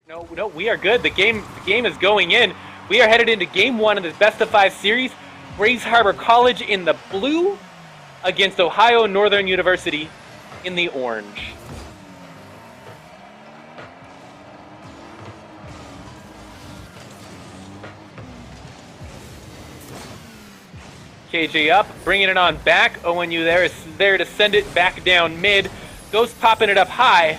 No, we are good. The game is going in. We are headed into game one of this best of 5 series. Grays Harbor College in the blue against Ohio Northern University in the orange. KJ up, bringing it on back. ONU there is there to send it back down mid. Ghost popping it up high.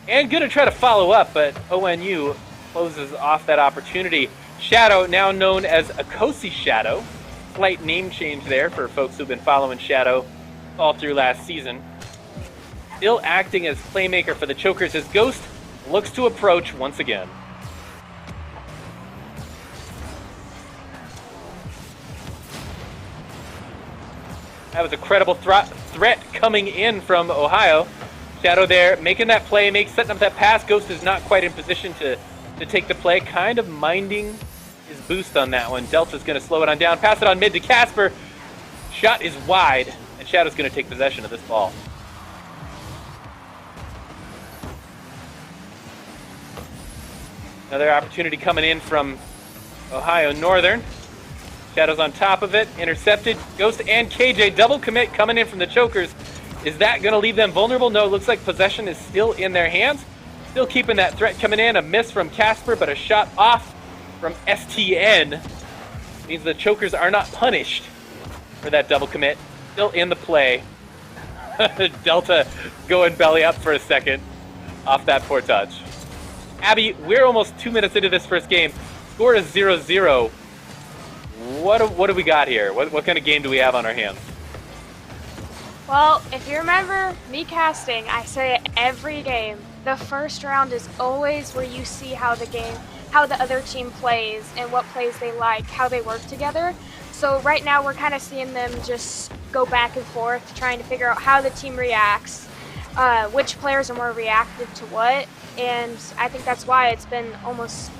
And gonna try to follow up, but ONU closes off that opportunity. Shadow, now known as Akosi Shadow. Slight name change there for folks who've been following Shadow all through last season. Still acting as playmaker for the Chokers as Ghost looks to approach once again. That was a credible threat coming in from Ohio. Shadow there, making that play, setting up that pass. Ghost is not quite in position to take the play. Kind of minding his boost on that one. Delta's going to slow it on down. Pass it on mid to Casper. Shot is wide, and Shadow's going to take possession of this ball. Another opportunity coming in from Ohio Northern. Shadow's on top of it, intercepted. Ghost and KJ double commit coming in from the Chokers. Is that going to leave them vulnerable? No, it looks like possession is still in their hands. Still keeping that threat coming in. A miss from Casper, but a shot off from STN. Means the Chokers are not punished for that double commit. Still in the play. Delta going belly up for a second off that poor touch. Abby, we're almost 2 minutes into this first game. Score is 0-0. What do we got here? What kind of game do we have on our hands? Well, if you remember me casting, I say it every game. The first round is always where you see how the other team plays and what plays they like, how they work together. So right now we're kind of seeing them just go back and forth, trying to figure out how the team reacts, which players are more reactive to what, and I think that's why it's been almost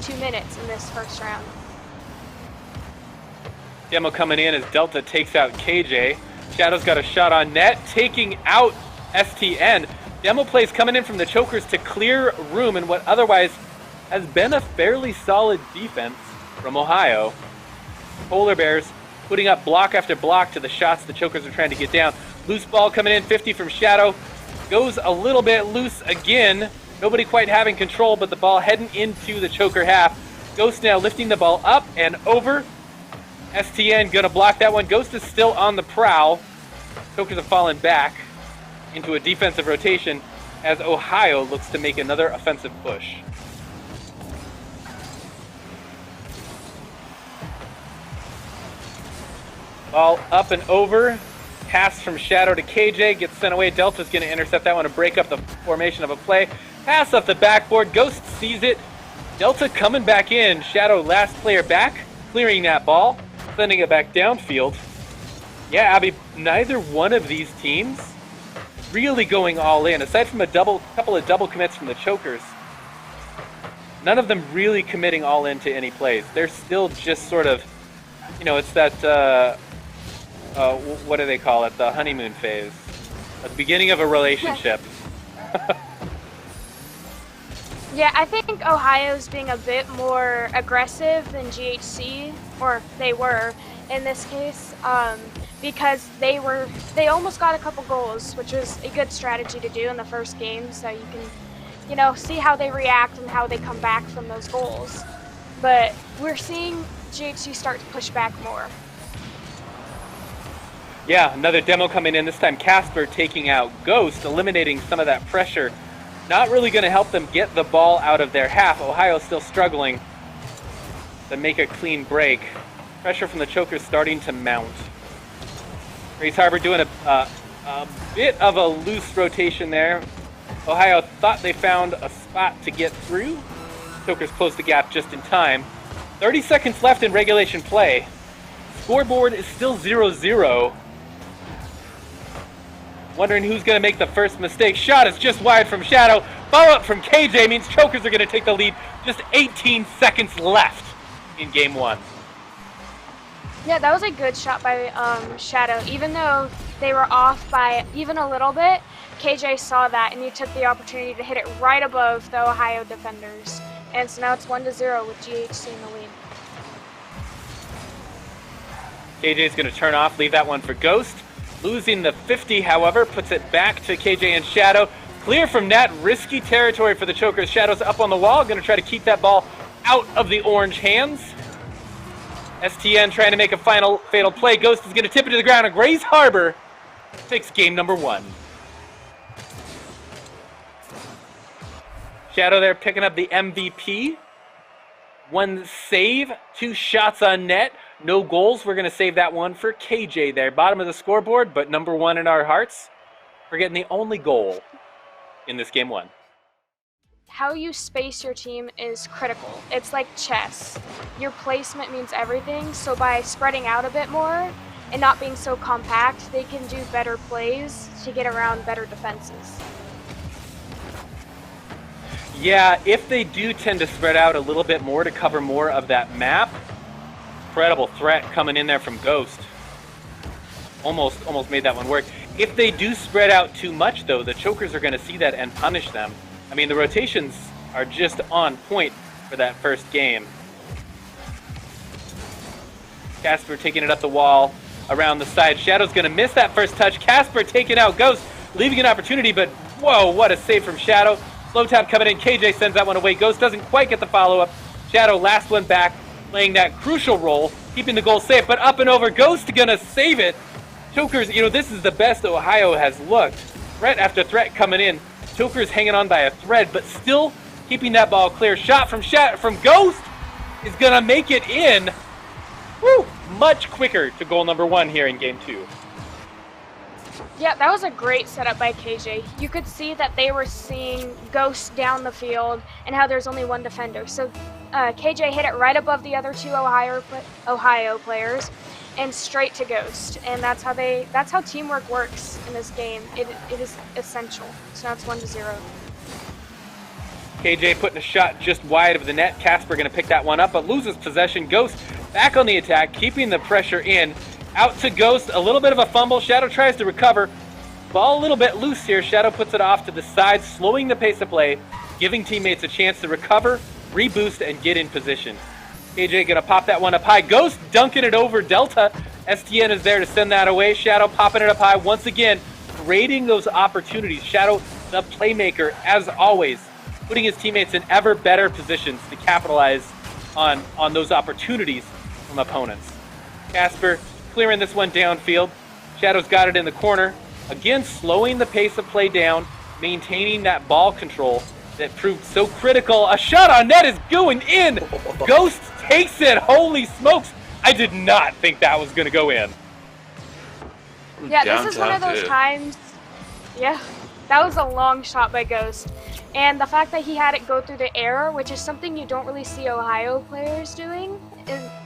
2 minutes in this first round. Demo coming in as Delta takes out KJ. Shadow's got a shot on net, taking out STN. Demo plays coming in from the Chokers to clear room in what otherwise has been a fairly solid defense from Ohio. Polar Bears putting up block after block to the shots the Chokers are trying to get down. Loose ball coming in, 50 from Shadow. Goes a little bit loose again. Nobody quite having control, but the ball heading into the Choker half. Ghost now lifting the ball up and over. STN gonna block that one. Ghost is still on the prowl. Chokers have fallen back into a defensive rotation as Ohio looks to make another offensive push. Ball up and over. Pass from Shadow to KJ. Gets sent away. Delta's going to intercept that one to break up the formation of a play. Pass off the backboard. Ghost sees it. Delta coming back in. Shadow last player back. Clearing that ball. Sending it back downfield. Yeah, Abby, neither one of these teams really going all in. Aside from a couple of double commits from the Chokers, none of them really committing all in to any plays. They're still just sort of, it's that, what do they call it? The honeymoon phase. At the beginning of a relationship. Yeah, I think Ohio's being a bit more aggressive than GHC, or they were in this case, because they almost got a couple goals, which was a good strategy to do in the first game, so you can, see how they react and how they come back from those goals. But we're seeing GHC start to push back more. Yeah, another demo coming in, this time Casper taking out Ghost, eliminating some of that pressure. Not really going to help them get the ball out of their half. Ohio still struggling to make a clean break. Pressure from the Chokers starting to mount. Grays Harbor doing a bit of a loose rotation there. Ohio thought they found a spot to get through. Chokers closed the gap just in time. 30 seconds left in regulation play. Scoreboard is still 0-0. Wondering who's going to make the first mistake. Shot is just wide from Shadow. Follow-up from KJ means Chokers are going to take the lead. Just 18 seconds left in game one. Yeah, that was a good shot by Shadow. Even though they were off by even a little bit, KJ saw that and he took the opportunity to hit it right above the Ohio defenders. And so now it's 1-0 with GHC in the lead. KJ's going to turn off, leave that one for Ghost. Losing the 50, however, puts it back to KJ and Shadow. Clear from net, risky territory for the Chokers. Shadow's up on the wall, going to try to keep that ball out of the orange hands. STN trying to make a final fatal play. Ghost is going to tip it to the ground, and Grays Harbor takes game number 1. Shadow there picking up the MVP. 1 save, 2 shots on net, no goals. We're going to save that one for KJ there. Bottom of the scoreboard, but number 1 in our hearts. We're getting the only goal in this game 1. How you space your team is critical. It's like chess. Your placement means everything, so by spreading out a bit more and not being so compact, they can do better plays to get around better defenses. Yeah, if they do tend to spread out a little bit more to cover more of that map, incredible threat coming in there from Ghost. Almost made that one work. If they do spread out too much, though, the Chokers are going to see that and punish them. I mean, the rotations are just on point for that first game. Casper taking it up the wall around the side. Shadow's going to miss that first touch. Casper taking out Ghost, leaving an opportunity, but whoa, what a save from Shadow. Slow tap coming in. KJ sends that one away. Ghost doesn't quite get the follow-up. Shadow, last one back, playing that crucial role, keeping the goal safe, but up and over. Ghost gonna save it. Chokers, you know, this is the best Ohio has looked. Threat after threat coming in. Chokers hanging on by a thread, but still keeping that ball clear. Shot from Ghost is gonna make it in. Woo! Much quicker to goal number 1 here in game 2. Yeah, that was a great setup by KJ. You could see that they were seeing Ghost down the field and how there's only 1 defender. So KJ hit it right above the other 2 Ohio players and straight to Ghost. And that's how teamwork works in this game. It is essential. So now it's 1-0. KJ putting a shot just wide of the net. Casper going to pick that one up, but loses possession. Ghost back on the attack, keeping the pressure in. Out to Ghost, a little bit of a fumble. Shadow tries to recover. Ball a little bit loose here. Shadow puts it off to the side, slowing the pace of play, giving teammates a chance to recover, reboost, and get in position. KJ gonna pop that one up high. Ghost dunking it over Delta. STN is there to send that away. Shadow popping it up high once again, creating those opportunities. Shadow, the playmaker, as always, putting his teammates in ever better positions to capitalize on those opportunities from opponents. Casper clearing this one downfield. Shadow's got it in the corner. Again, slowing the pace of play down, maintaining that ball control that proved so critical. A shot on net is going in. Ghost takes it. Holy smokes. I did not think that was going to go in. Yeah, this is one of those times. Yeah, that was a long shot by Ghost. And the fact that he had it go through the air, which is something you don't really see Ohio players doing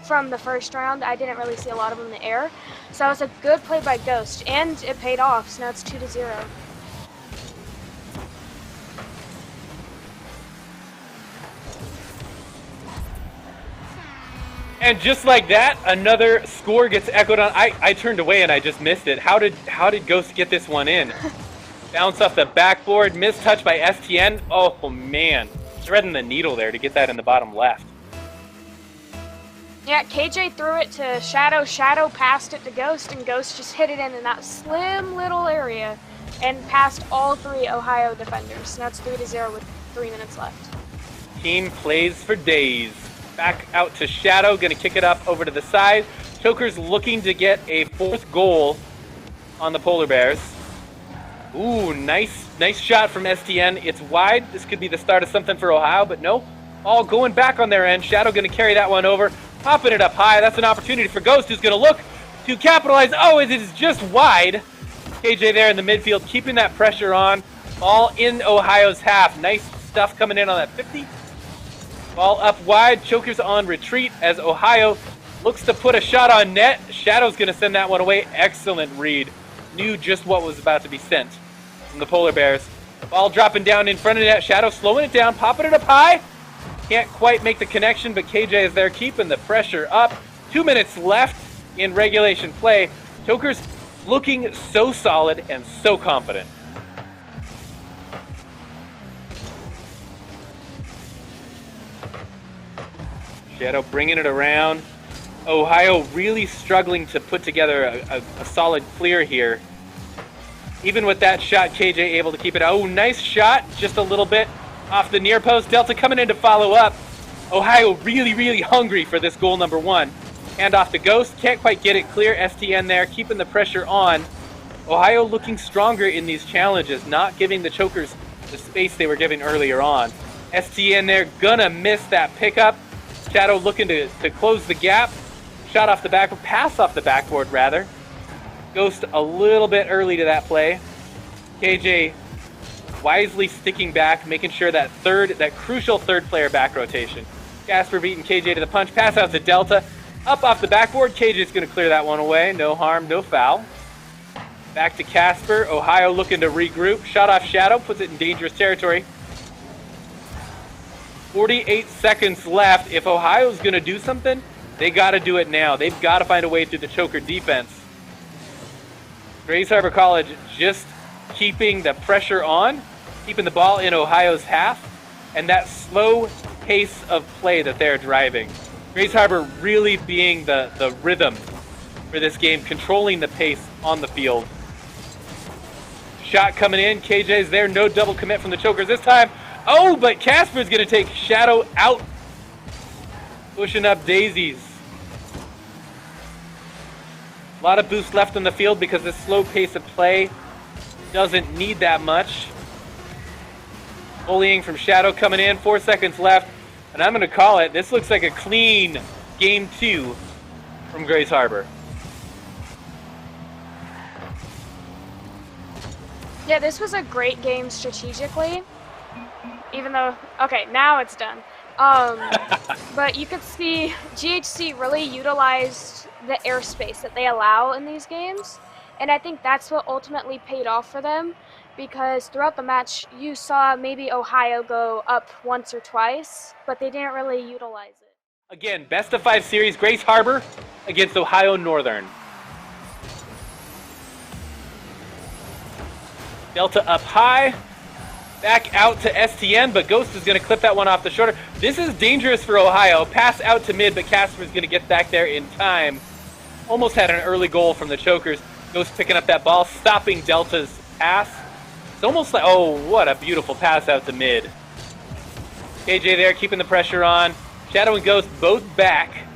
from the first round. I didn't really see a lot of them in the air. So that was a good play by Ghost, and it paid off, so now it's 2-0. And just like that, another score gets echoed on. I turned away and I just missed it. How did Ghost get this one in? Bounce off the backboard, missed touch by STN. Oh man, threading the needle there to get that in the bottom left. Yeah, KJ threw it to Shadow. Shadow passed it to Ghost, and Ghost just hit it in that slim little area and passed all 3 Ohio defenders. So now it's 3-0 with 3 minutes left. Team plays for days. Back out to Shadow, gonna kick it up over to the side. Chokers looking to get a 4th goal on the Polar Bears. Ooh, nice shot from STN. It's wide. This could be the start of something for Ohio, but no. All going back on their end. Shadow gonna carry that one over. Popping it up high. That's an opportunity for Ghost, who's going to look to capitalize. Oh, it is just wide. KJ there in the midfield, keeping that pressure on. Ball in Ohio's half. Nice stuff coming in on that 50. Ball up wide. Chokers on retreat as Ohio looks to put a shot on net. Shadow's going to send that one away. Excellent read. Knew just what was about to be sent from the Polar Bears. Ball dropping down in front of net. Shadow slowing it down, popping it up high. Can't quite make the connection, but KJ is there keeping the pressure up. 2 minutes left in regulation play. Chokers looking so solid and so confident. Shadow bringing it around. Ohio really struggling to put together a solid clear here. Even with that shot, KJ able to keep it. Oh, nice shot. Just a little bit off the near post. Delta coming in to follow up. Ohio really, really hungry for this goal number 1. Hand off to Ghost. Can't quite get it clear. STN there, keeping the pressure on. Ohio looking stronger in these challenges, not giving the Chokers the space they were giving earlier on. STN there, gonna miss that pickup. Shadow looking to close the gap. Shot off the backboard, pass off the backboard rather. Ghost a little bit early to that play. KJ wisely sticking back, making sure that crucial third player back rotation. Casper beating KJ to the punch, pass out to Delta. Up off the backboard, KJ's gonna clear that one away. No harm, no foul. Back to Casper, Ohio looking to regroup. Shot off Shadow, puts it in dangerous territory. 48 seconds left. If Ohio's gonna do something, they gotta do it now. They've gotta find a way through the Choker defense. Grays Harbor College just keeping the pressure on, keeping the ball in Ohio's half, and that slow pace of play that they're driving. Grays Harbor really being the rhythm for this game, controlling the pace on the field. Shot coming in, KJ's there, no double commit from the Chokers this time. Oh, but Casper's gonna take Shadow out, pushing up daisies. A lot of boost left on the field because this slow pace of play doesn't need that much. Bullying from Shadow coming in, 4 seconds left. And I'm going to call it, this looks like a clean game 2 from Grays Harbor. Yeah, this was a great game strategically. Even though, okay, now it's done. But you could see GHC really utilized the airspace that they allow in these games, and I think that's what ultimately paid off for them, because throughout the match you saw maybe Ohio go up once or twice, but they didn't really utilize it. Again, best of 5 series, Grays Harbor against Ohio Northern. Delta up high. Back out to STN, but Ghost is going to clip that one off the shoulder. This is dangerous for Ohio. Pass out to mid, but Casper is going to get back there in time. Almost had an early goal from the Chokers. Ghost picking up that ball, stopping Delta's pass. It's almost like, oh, what a beautiful pass out to mid. KJ there keeping the pressure on. Shadow and Ghost both back.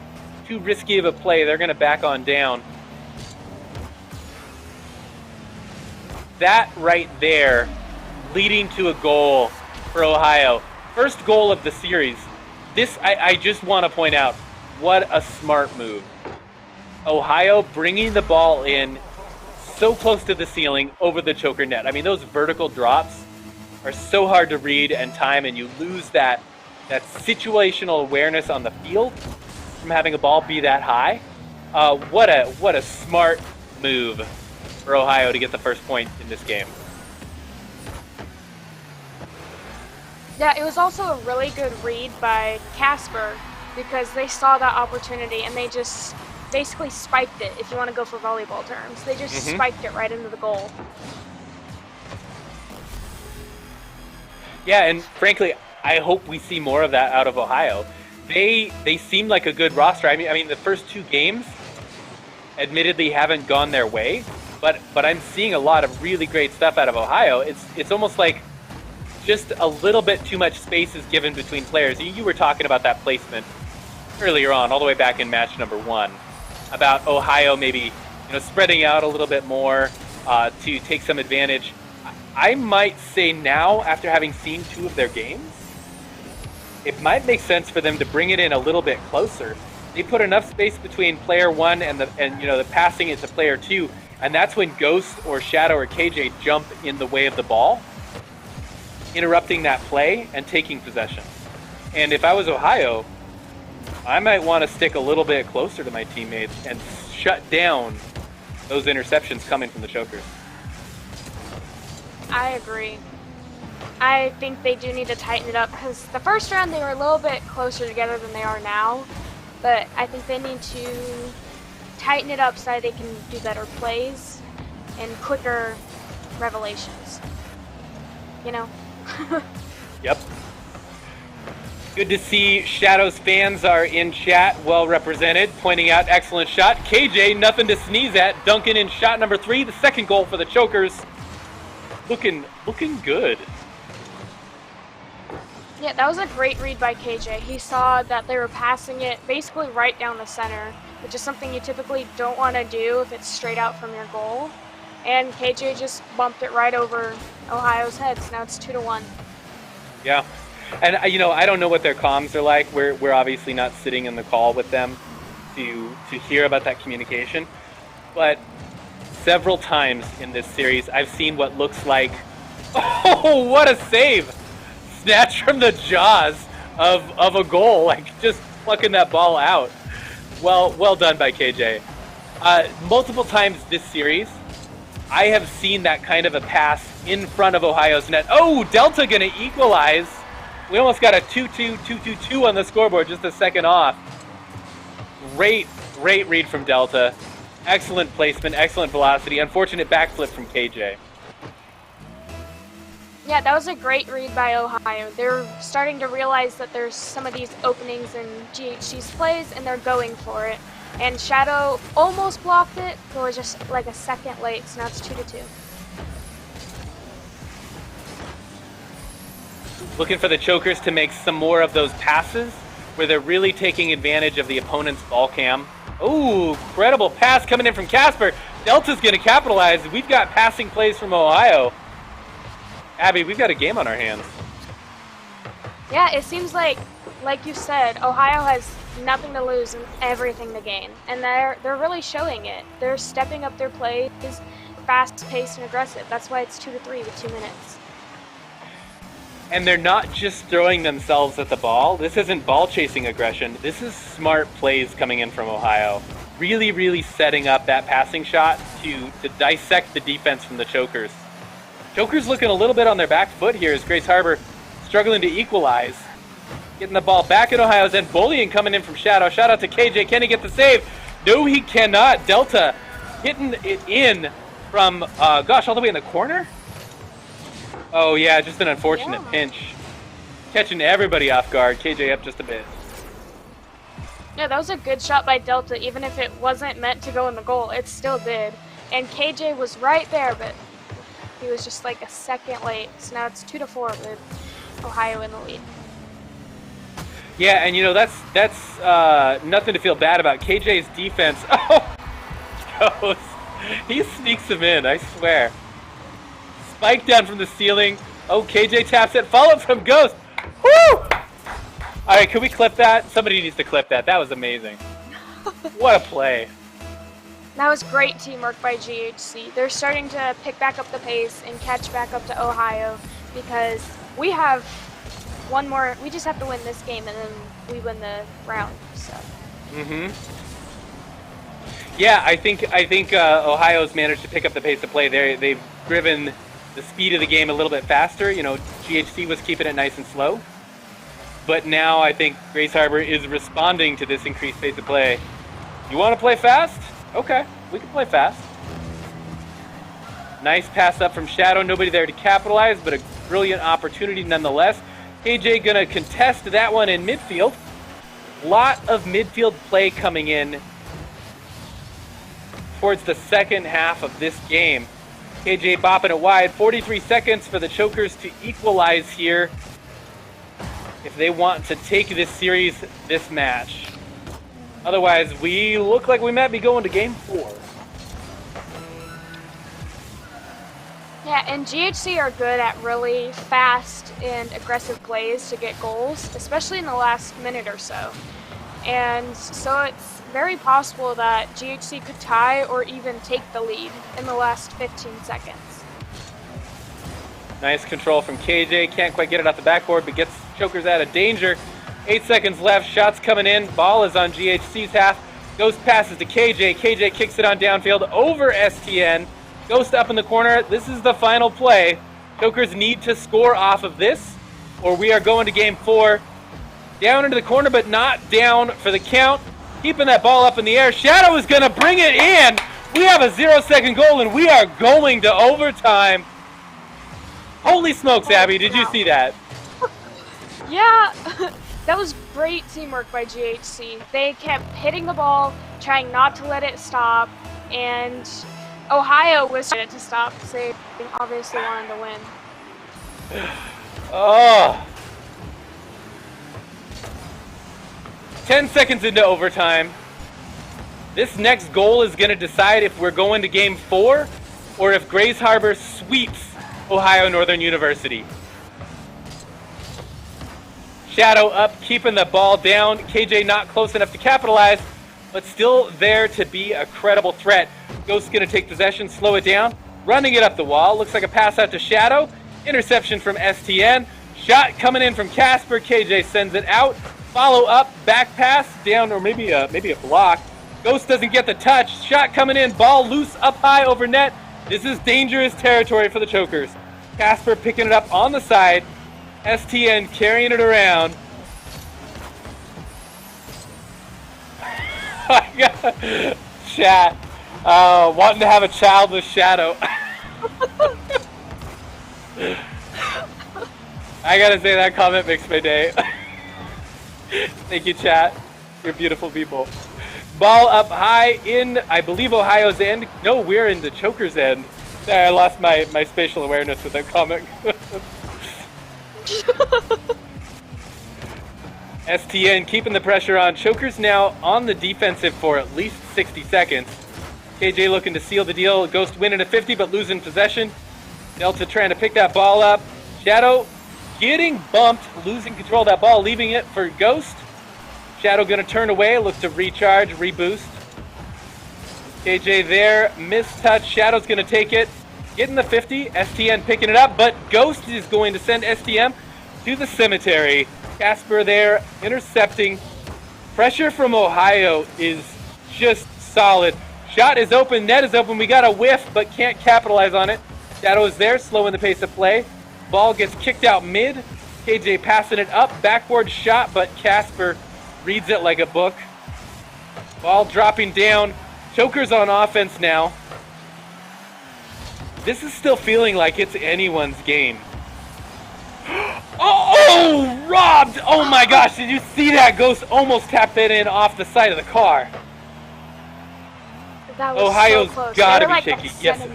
Too risky of a play. They're going to back on down. That right there leading to a goal for Ohio. First goal of the series. This, I just want to point out, what a smart move. Ohio bringing the ball in so close to the ceiling over the Choker net. I mean, those vertical drops are so hard to read and time, and you lose that situational awareness on the field from having a ball be that high. What a smart move for Ohio to get the first point in this game. Yeah, it was also a really good read by Casper, because they saw that opportunity and they just basically spiked it, if you want to go for volleyball terms. They just spiked it right into the goal. Yeah, and frankly, I hope we see more of that out of Ohio. They seem like a good roster. I mean, the first 2 games admittedly haven't gone their way, but I'm seeing a lot of really great stuff out of Ohio. It's almost like just a little bit too much space is given between players. You were talking about that placement earlier on, all the way back in match number 1, about Ohio maybe spreading out a little bit more to take some advantage. I might say now, after having seen 2 of their games, it might make sense for them to bring it in a little bit closer. They put enough space between player 1 and the passing it to player 2, and that's when Ghost or Shadow or KJ jump in the way of the ball, interrupting that play and taking possession. And if I was Ohio, I might want to stick a little bit closer to my teammates and shut down those interceptions coming from the Chokers. I agree. I think they do need to tighten it up, because the first round they were a little bit closer together than they are now, but I think they need to tighten it up so that they can do better plays and quicker revelations. Yep. Good to see Shadow's fans are in chat, well represented, pointing out excellent shot. KJ, nothing to sneeze at. Duncan in shot number 3, the second goal for the Chokers. Looking good. Yeah, that was a great read by KJ. He saw that they were passing it basically right down the center, which is something you typically don't want to do if it's straight out from your goal. And KJ just bumped it right over Ohio's heads. Now it's 2-1. Yeah. And, I don't know what their comms are like. We're obviously not sitting in the call with them to hear about that communication. But several times in this series, I've seen what looks like, oh, what a save! Snatch from the jaws of a goal, like just plucking that ball out. Well done by KJ. Multiple times this series, I have seen that kind of a pass in front of Ohio's net. Oh, Delta gonna equalize. We almost got a 2-2 on the scoreboard just a second off. Great read from Delta. Excellent placement, excellent velocity. Unfortunate backflip from KJ. Yeah, that was a great read by Ohio. They're starting to realize that there's some of these openings in GHC's plays, and they're going for it. And Shadow almost blocked it, but was just like a second late, so now it's 2-2. Looking for the Chokers to make some more of those passes where they're really taking advantage of the opponent's ball cam. Ooh, incredible pass coming in from Casper. Delta's going to capitalize. We've got passing plays from Ohio. Abby, we've got a game on our hands. Yeah, it seems like you said, Ohio has nothing to lose and everything to gain. And they're really showing it. They're stepping up their plays, fast-paced and aggressive. That's why it's 2-3 with 2 minutes. And they're not just throwing themselves at the ball. This isn't ball-chasing aggression. This is smart plays coming in from Ohio. Really setting up that passing shot to dissect the defense from the Chokers. Chokers looking a little bit on their back foot here as Grace Harbor struggling to equalize. Getting the ball back at Ohio's end. Bullying coming in from Shadow. Shout out to KJ. Can he get the save? No, he cannot. Delta hitting it in from, all the way in the corner? Oh, yeah, just an unfortunate pinch. Catching everybody off guard. KJ up just a bit. Yeah, that was a good shot by Delta. Even if it wasn't meant to go in the goal, it still did. And KJ was right there, but he was just like a second late. So now it's 2-4 with Ohio in the lead. Yeah, and that's nothing to feel bad about. KJ's defense. Oh, he sneaks him in, I swear. Spike down from the ceiling. Oh, KJ taps it. Followed from Ghost. Woo! All right, can we clip that? Somebody needs to clip that. That was amazing. What a play. That was great teamwork by GHC. They're starting to pick back up the pace and catch back up to Ohio because we have one more. We just have to win this game and then we win the round. So. Yeah, I think Ohio's managed to pick up the pace of play. They've driven the speed of the game a little bit faster. GHC was keeping it nice and slow. But now I think Grace Harbor is responding to this increased pace of play. You want to play fast? Okay, we can play fast. Nice pass up from Shadow. Nobody there to capitalize, but a brilliant opportunity nonetheless. KJ gonna contest that one in midfield. Lot of midfield play coming in towards the second half of this game. KJ bopping it wide. 43 seconds for the Chokers to equalize here if they want to take this series, this match. Otherwise, we look like we might be going to game 4. Yeah, and GHC are good at really fast and aggressive plays to get goals, especially in the last minute or so. And so it's very possible that GHC could tie or even take the lead in the last 15 seconds. Nice control from KJ. Can't quite get it off the backboard, but gets Chokers out of danger. 8 seconds left. Shots coming in. Ball is on GHC's half. Ghost passes to KJ. KJ kicks it on downfield over STN. Ghost up in the corner. This is the final play. Chokers need to score off of this, or we are going to game 4. Down into the corner, but not down for the count. Keeping that ball up in the air. Shadow is going to bring it in. We have a 0-second goal, and we are going to overtime. Holy smokes, Abby, did you see that? Yeah, That was great teamwork by GHC. They kept hitting the ball, trying not to let it stop, and Ohio was trying to stop, so they obviously wanted to win. Oh. 10 seconds into overtime. This next goal is going to decide if we're going to game 4 or if Grays Harbor sweeps Ohio Northern University. Shadow up, keeping the ball down. KJ not close enough to capitalize, but still there to be a credible threat. Ghost's going to take possession, slow it down, running it up the wall. Looks like a pass out to Shadow. Interception from STN. Shot coming in from Casper. KJ sends it out. Follow up, back pass, down, or maybe a block. Ghost doesn't get the touch. Shot coming in, ball loose up high over net. This is dangerous territory for the Chokers. Casper picking it up on the side. STN carrying it around. Chat. Wanting to have a child with Shadow. I gotta say that comment makes my day. Thank you, chat. You're beautiful people. Ball up high in, I believe, Ohio's end. No, we're in the Choker's end. Sorry, I lost my spatial awareness with that comment. STN keeping the pressure on. Chokers now on the defensive for at least 60 seconds. KJ looking to seal the deal. Ghost winning a 50 but losing possession. Delta trying to pick that ball up. Shadow getting bumped, losing control of that ball, leaving it for Ghost. Shadow going to turn away, look to recharge, reboost. KJ there, missed touch. Shadow's going to take it, getting the 50. STN picking it up, but Ghost is going to send STM to the cemetery. Casper there, intercepting. Pressure from Ohio is just solid. Shot is open, net is open. We got a whiff, but can't capitalize on it. Shadow is there, slowing the pace of play. Ball gets kicked out mid. KJ passing it up, backboard shot, but Casper reads it like a book. Ball dropping down. Chokers on offense now. This is still feeling like it's anyone's game. Oh, robbed! Oh my gosh, did you see that? Ghost almost tapped it in off the side of the car. That was Ohio's so close. gotta be like shaky. Yes.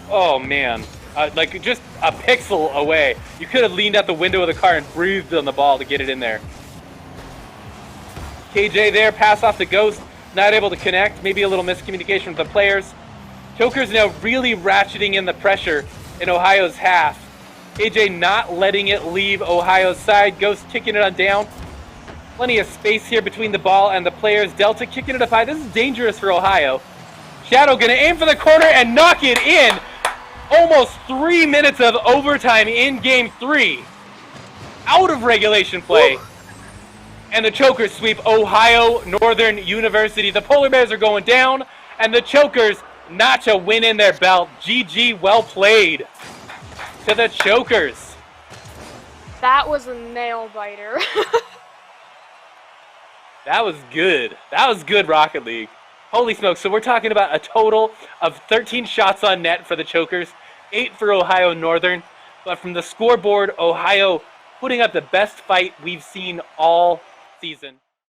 Oh man. Like just a pixel away. You could have leaned out the window of the car and breathed on the ball to get it in there. KJ there, pass off the Ghost, not able to connect. Maybe a little miscommunication with the players. Chokers now really ratcheting in the pressure in Ohio's half. KJ not letting it leave Ohio's side. Ghost kicking it on down. Plenty of space here between the ball and the players. Delta kicking it up high. This is dangerous for Ohio. Shadow gonna aim for the corner and knock it in. Almost 3 minutes of overtime in game 3. Out of regulation play. Woo. And the Chokers sweep Ohio Northern University. The Polar Bears are going down, and the Chokers notch a win in their belt. GG, well played to the Chokers. That was a nail biter. That was good. That was good, Rocket League. Holy smokes. So we're talking about a total of 13 shots on net for the Chokers, 8 for Ohio Northern. But from the scoreboard, Ohio putting up the best fight we've seen all season.